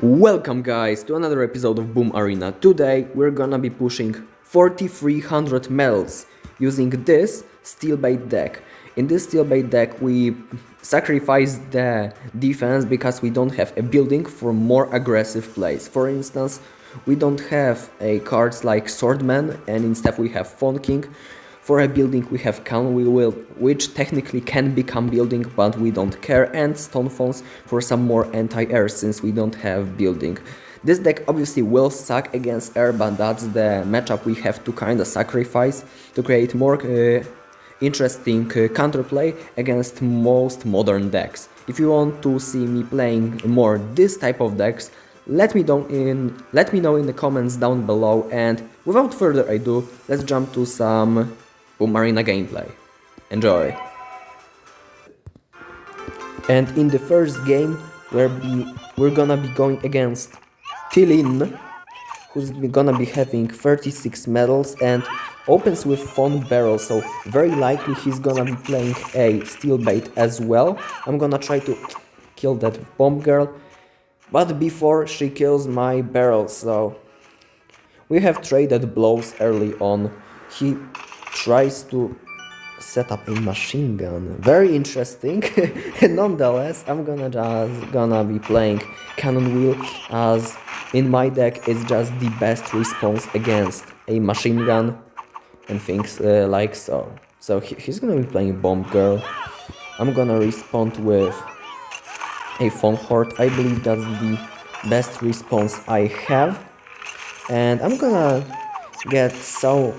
Welcome guys to another episode of Boom Arena. Today we're gonna be pushing 4300 medals using this SteelBait deck. In this SteelBait deck we sacrifice the defense because we don't have a building for more aggressive plays. For instance, we don't have a cards like Swordman and instead we have Faun King. For a building we have Cannon Wheel, which technically can become building, but we don't care, and Stone Phones for some more anti-air since we don't have building. This deck obviously will suck against air, but that's the matchup we have to kinda sacrifice to create more interesting counterplay against most modern decks. If you want to see me playing more this type of decks, let me know in the comments down below, and without further ado, let's jump to some Boom Arena gameplay. Enjoy! And in the first game, we're gonna be going against Tilin, who's gonna be having 36 medals and opens with Faun Barrel, so very likely he's gonna be playing a SteelBait as well. I'm gonna try to kill that bomb girl, but before she kills my barrel, so we have traded blows early on. He tries to set up a machine gun. Very interesting. Nonetheless, I'm gonna be playing Cannon Wheel, as in my deck it's just the best response against a machine gun and things like so. So he's gonna be playing Bomb Girl. I'm gonna respond with a Faun Horde. I believe that's the best response I have, and I'm gonna get some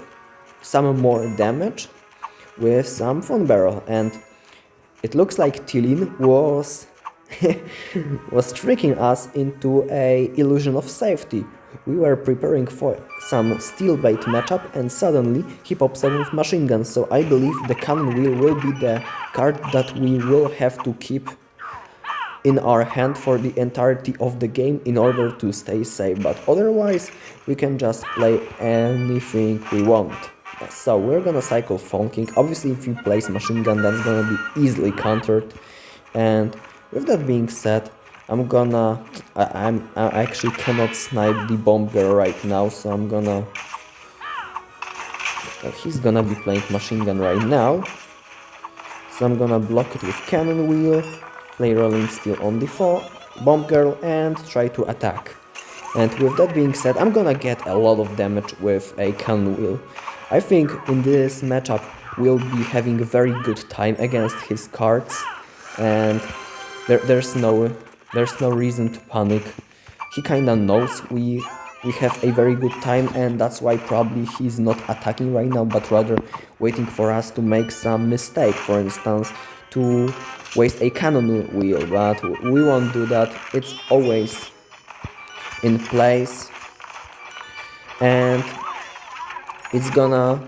more damage with some Faun Barrel, and it looks like Tilin was was tricking us into a illusion of safety. We were preparing for some SteelBait matchup and suddenly he pops up with machine gun, so I believe the Cannon Wheel will be the card that we will have to keep in our hand for the entirety of the game in order to stay safe, but otherwise we can just play anything we want. So we're gonna cycle Faun King. Obviously if you place machine gun, that's gonna be easily countered, and with that being said, I actually cannot snipe the bomb girl right now, so I'm gonna he's gonna be playing machine gun right now, so I'm gonna block it with Cannon Wheel, play Rolling Steel on the bomb girl and try to attack. And with that being said, I'm gonna get a lot of damage with a Cannon Wheel. I think in this matchup we'll be having a very good time against his cards, and there's no reason to panic. He kinda knows we have a very good time, and that's why probably he's not attacking right now, but rather waiting for us to make some mistake, for instance to waste a Cannon Wheel, but we won't do that. It's always in place, and it's gonna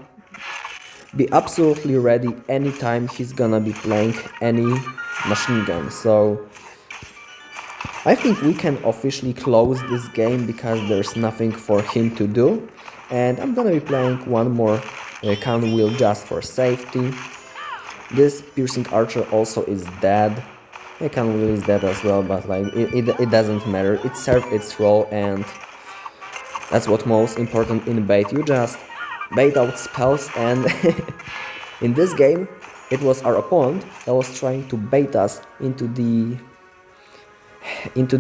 be absolutely ready anytime he's gonna be playing any machine gun. So I think we can officially close this game because there's nothing for him to do, and I'm gonna be playing one more Cannon Wheel just for safety. This Piercing Archer also is dead. The Cannon Wheel is dead as well, but like it doesn't matter. It served its role, and that's what most important in bait. You just bait out spells, and in this game it was our opponent that was trying to bait us into the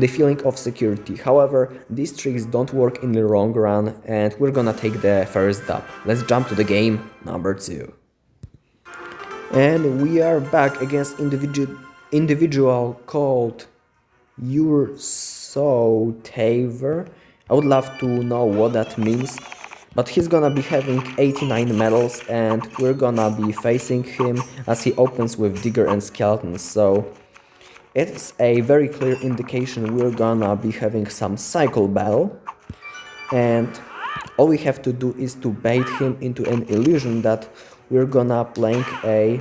feeling of security. However, these tricks don't work in the long run, and we're gonna take the first dub. Let's jump to the game number 2. And we are back against individual called Taver. I would love to know what that means, but he's gonna be having 89 medals, and we're gonna be facing him as he opens with Digger and Skeletons, so it's a very clear indication we're gonna be having some cycle battle, and all we have to do is to bait him into an illusion that we're gonna playing a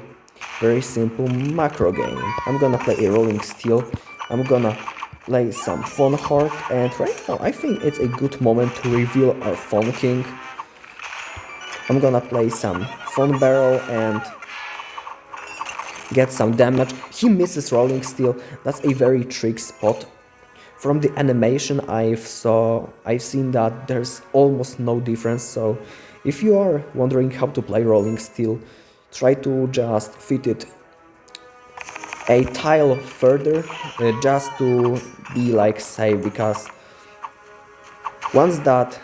very simple macro game. I'm gonna play a Rolling Steel, I'm gonna play some Faun Horde, and right now I think it's a good moment to reveal our Faun King. I'm gonna play some Faun Barrel and get some damage. He misses Rolling Steel. That's a very trick spot from the animation I've seen that there's almost no difference. So if you are wondering how to play Rolling Steel, try to just fit it a tile further, just to be like safe, because once that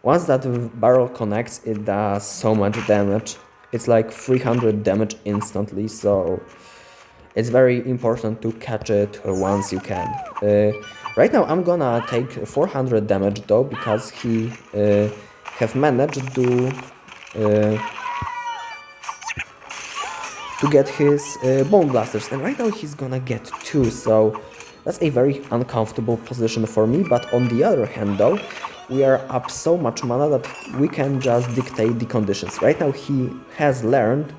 once that barrel connects, it does so much damage. It's like 300 damage instantly, so it's very important to catch it once you can. Right now I'm gonna take 400 damage though, because he have managed to get his bone blasters, and right now he's gonna get 2, so that's a very uncomfortable position for me. But on the other hand though, we are up so much mana that we can just dictate the conditions. Right now he has learned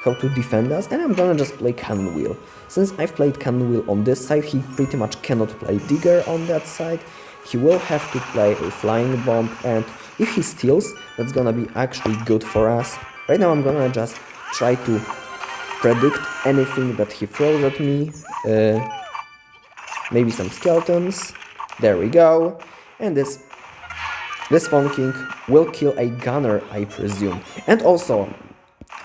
how to defend us, and I'm gonna just play Cannon Wheel. Since I've played Cannon Wheel on this side, he pretty much cannot play Digger on that side. He will have to play a Flying Bomb, and if he steals, that's gonna be actually good for us. Right now I'm gonna just try to predict anything that he throws at me. Maybe some skeletons. There we go. And this Faun King will kill a gunner, I presume. And also,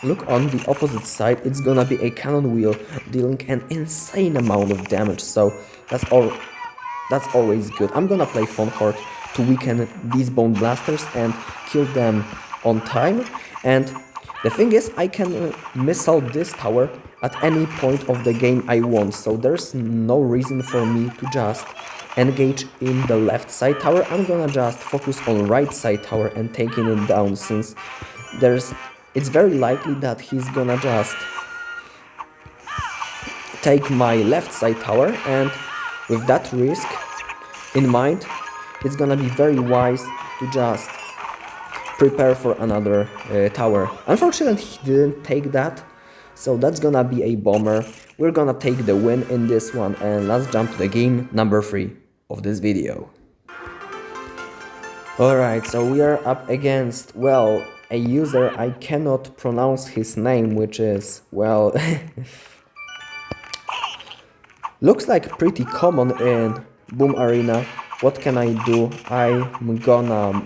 look on the opposite side, it's gonna be a cannon wheel dealing an insane amount of damage, so that's always good. I'm gonna play Faun Horde to weaken these bone blasters and kill them on time. And the thing is, I can missile this tower at any point of the game I want, so there's no reason for me to just engage in the left side tower. I'm gonna just focus on right side tower and taking it down, since it's very likely that he's gonna just take my left side tower, and with that risk in mind, it's gonna be very wise to just prepare for another tower. Unfortunately, he didn't take that, so that's gonna be a bomber. We're gonna take the win in this one, and let's jump to the game number 3 of this video. Alright, so we are up against, well, a user I cannot pronounce his name, which is, well, looks like pretty common in Boom Arena. What can I do? I'm gonna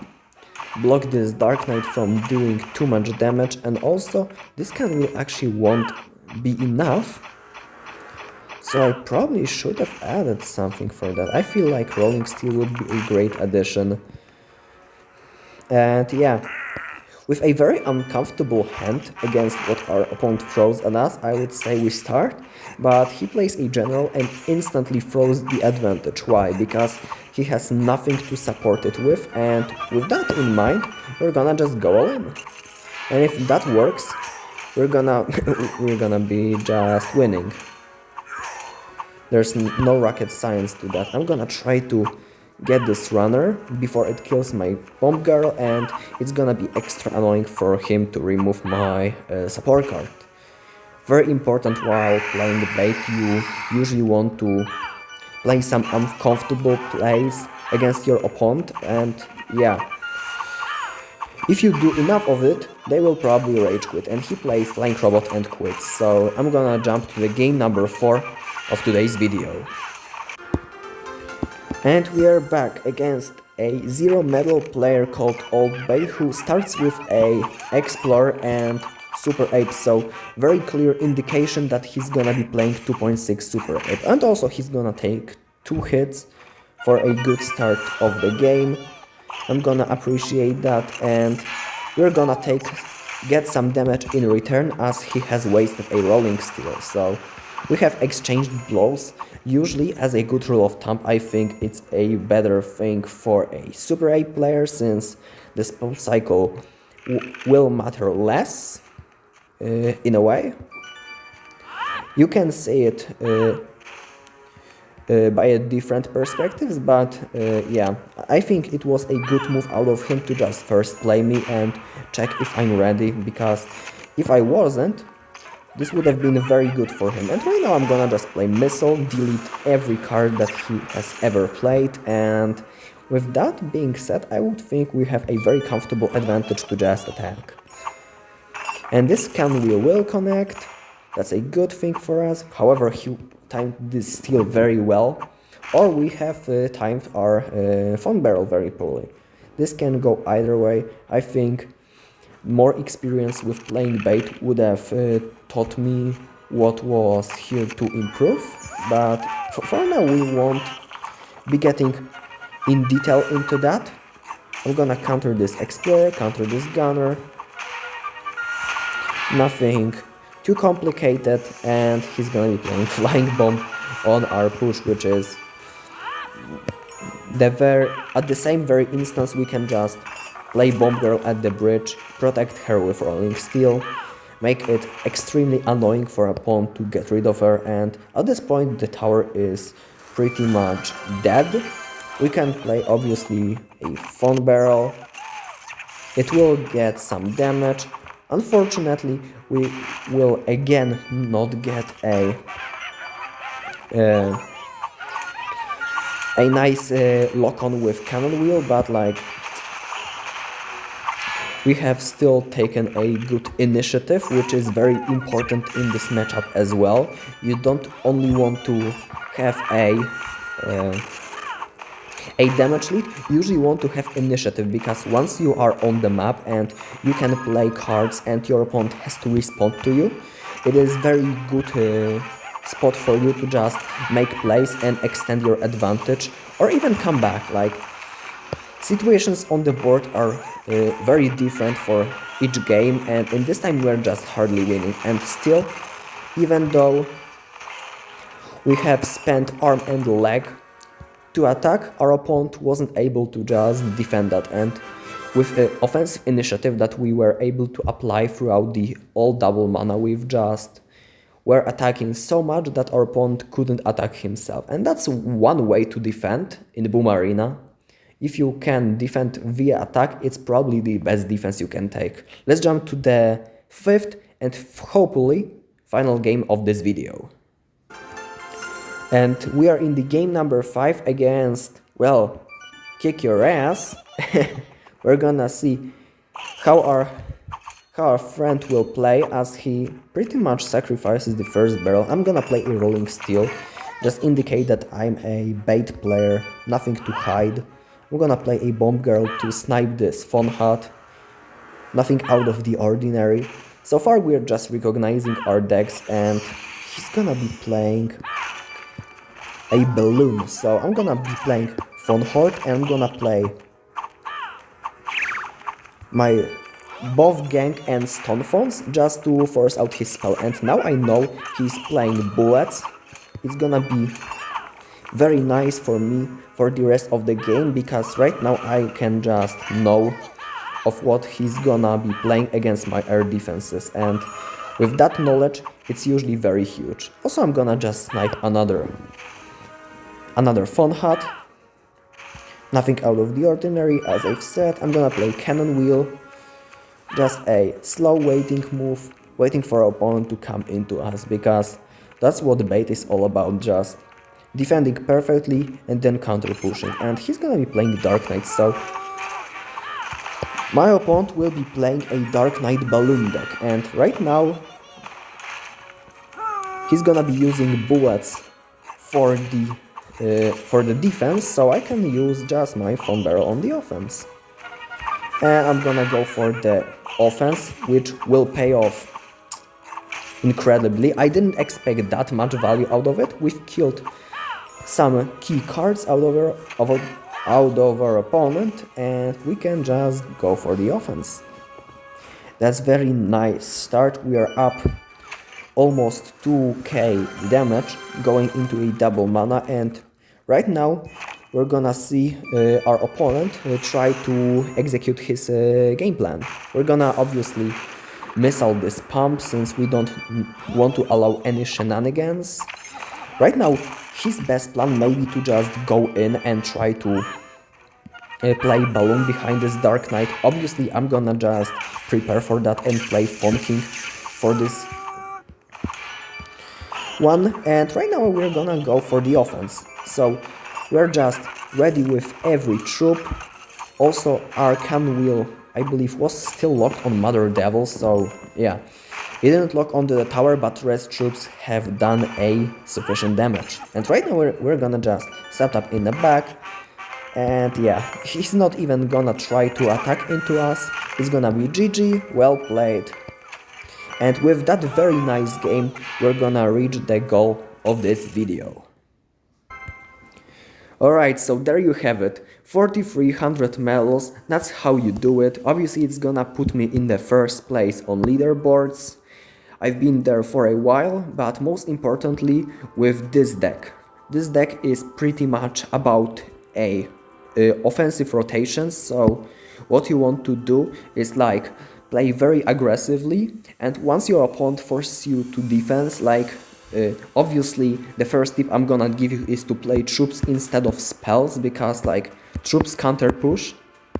block this Dark Knight from doing too much damage, and also this can will actually won't be enough, so I probably should have added something for that. I feel like Rolling Steel would be a great addition. And yeah, with a very uncomfortable hand against what our opponent throws at us, I would say we start, but he plays a general and instantly throws the advantage. Why? Because he has nothing to support it with, and with that in mind, we're gonna just go all in. And if that works, we're gonna be just winning. There's no rocket science to that. I'm gonna try to get this runner before it kills my bomb girl, and it's gonna be extra annoying for him to remove my support card. Very important while playing the bait, you usually want to play some uncomfortable plays against your opponent, and yeah, if you do enough of it, they will probably rage quit, and he plays Flying Robot and quits. So I'm gonna jump to the game number 4 of today's video. And we are back against a 0 medal player called Old Bay, who starts with a Explorer and Super Ape, so very clear indication that he's gonna be playing 2.6 Super Ape, and also he's gonna take 2 hits for a good start of the game. I'm gonna appreciate that, and we're gonna get some damage in return, as he has wasted a Rolling Steel, so we have exchanged blows. Usually, as a good rule of thumb, I think it's a better thing for a Super Ape player, since the spell cycle will matter less, in a way. You can see it by a different perspectives, but yeah, I think it was a good move out of him to just first play me and check if I'm ready, because if I wasn't, this would have been very good for him. And right now I'm gonna just play Missile, delete every card that he has ever played, and with that being said, I would think we have a very comfortable advantage to just attack. And this Cannon Wheel will connect, that's a good thing for us. However, he timed this steal very well. or we have timed our Faun barrel very poorly. This can go either way. I think more experience with playing bait would have taught me what was here to improve, but for now we won't be getting in detail into that. I'm gonna counter this explorer, counter this gunner, nothing too complicated, and he's gonna be playing flying bomb on our push, which is at the same very instance we can just play bomb girl at the bridge, protect her with rolling steel, make it extremely annoying for a pawn to get rid of her, and at this point the tower is pretty much dead. We can play obviously a Faun barrel. It will get some damage. Unfortunately, we will again not get a nice lock-on with cannon wheel, but like we have still taken a good initiative, which is very important in this matchup as well. You don't only want to have a damage lead, you usually want to have initiative, because once you are on the map and you can play cards and your opponent has to respond to you, it is very good spot for you to just make plays and extend your advantage, or even come back. Like, situations on the board are very different for each game, and in this time we're just hardly winning, and still, even though we have spent arm and leg to attack, our opponent wasn't able to just defend that, and with offensive initiative that we were able to apply throughout the all double mana, we're attacking so much that our opponent couldn't attack himself. And that's one way to defend in the Boom Arena. If you can defend via attack, it's probably the best defense you can take. Let's jump to the fifth and hopefully final game of this video. And we are in the game number 5 against, well, kick your ass. We're gonna see how our friend will play, as he pretty much sacrifices the first barrel. I'm gonna play a rolling steel, just indicate that I'm a bait player, nothing to hide. I'm gonna play a bomb girl to snipe this Faun hut, nothing out of the ordinary. So far we're just recognizing our decks, and he's gonna be playing a balloon, so I'm gonna be playing Faun Horde, and I'm gonna play my both gang and stone fawns just to force out his spell. And now I know he's playing bullets. It's gonna be very nice for me for the rest of the game, because right now I can just know of what he's gonna be playing against my air defenses, and with that knowledge it's usually very huge. Also, I'm gonna just snipe another Faun hut, nothing out of the ordinary. As I've said, I'm gonna play cannon wheel, just a slow waiting move, waiting for our opponent to come into us, because that's what the bait is all about, just defending perfectly and then counter pushing. And he's gonna be playing Dark Knight, so my opponent will be playing a Dark Knight balloon deck, and right now he's gonna be using bullets for the defense, so I can use just my Faun barrel on the offense. And I'm gonna go for the offense, which will pay off incredibly. I didn't expect that much value out of it. We've killed some key cards out of our opponent, and we can just go for the offense. That's very nice start. We are up almost 2k damage, going into a double mana, and right now we're gonna see our opponent try to execute his game plan. We're gonna obviously miss out this pump, since we don't want to allow any shenanigans. Right now his best plan may be to just go in and try to play balloon behind this Dark Knight. Obviously I'm gonna just prepare for that and play Faun King for this one, and right now we're gonna go for the offense. So we're just ready with every troop. Also, our cannon wheel, I believe, was still locked on Mother Devil, so yeah, It didn't lock onto the tower, but rest troops have done a sufficient damage. And right now we're gonna just set up in the back. And yeah, he's not even gonna try to attack into us. It's gonna be GG, well played. And with that very nice game, we're gonna reach the goal of this video. Alright, so there you have it. 4300 medals, that's how you do it. Obviously it's gonna put me in the first place on leaderboards. I've been there for a while, but most importantly with this deck. This deck is pretty much about offensive rotations, so what you want to do is like play very aggressively, and once your opponent forces you to defense, like obviously the first tip I'm gonna give you is to play troops instead of spells, because like troops counter push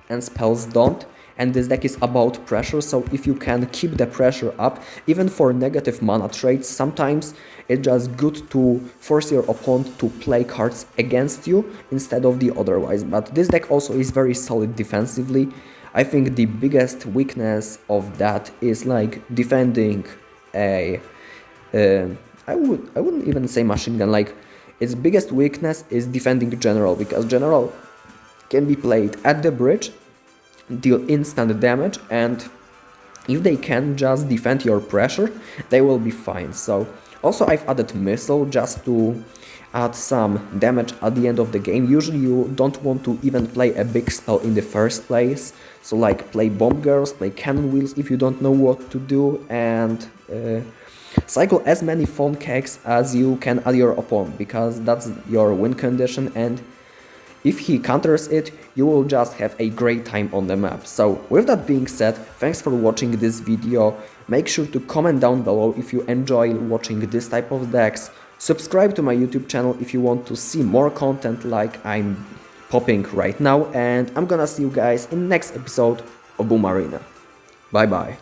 and spells don't, and this deck is about pressure, so if you can keep the pressure up, even for negative mana trades, sometimes it's just good to force your opponent to play cards against you instead of the otherwise. But this deck also is very solid defensively. I think the biggest weakness of that is like defending a I wouldn't even say machine gun, like its biggest weakness is defending general, because general can be played at the bridge, deal instant damage, and if they can just defend your pressure, they will be fine. So also I've added missile just to add some damage at the end of the game. Usually you don't want to even play a big spell in the first place, so like play bomb girls, play cannon wheels if you don't know what to do, and cycle as many Faun Kings as you can at your opponent, because that's your win condition, and if he counters it, you will just have a great time on the map. So with that being said, thanks for watching this video. Make sure to comment down below if you enjoy watching this type of decks. Subscribe to my YouTube channel if you want to see more content like I'm popping right now, and I'm gonna see you guys in the next episode of Boom Arena. Bye bye.